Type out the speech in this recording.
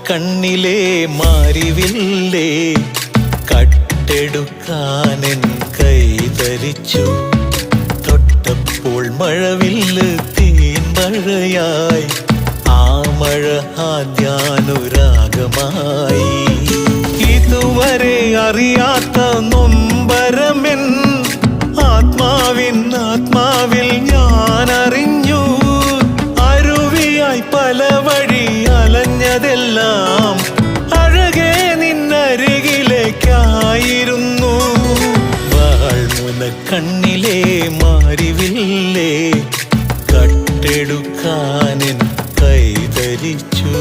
കണ്ണിലെ മാരിവില്ലേ കട്ടെടുക്കാനെൻ കൈതരിച്ചു. തൊട്ടപ്പോൾ മഴവില്ല് തീൻമഴയായി, ആ മഴ ആദ്യാനുരാഗമായി. ഇതുവരെ അറിയാത്ത നൊമ്പരമെൻ ആത്മാവിൽ ഞാൻ അറിഞ്ഞു. അരുവിയായി പല വഴി അലഞ്ഞതെല്ലാം അഴകേ നിന്നരികിലേക്കായിരുന്നു. വാൾമുന കണ്ണിലെ മാരിവില്ലേ കട്ടെടുക്കാനെൻ കൈതരിച്ചു.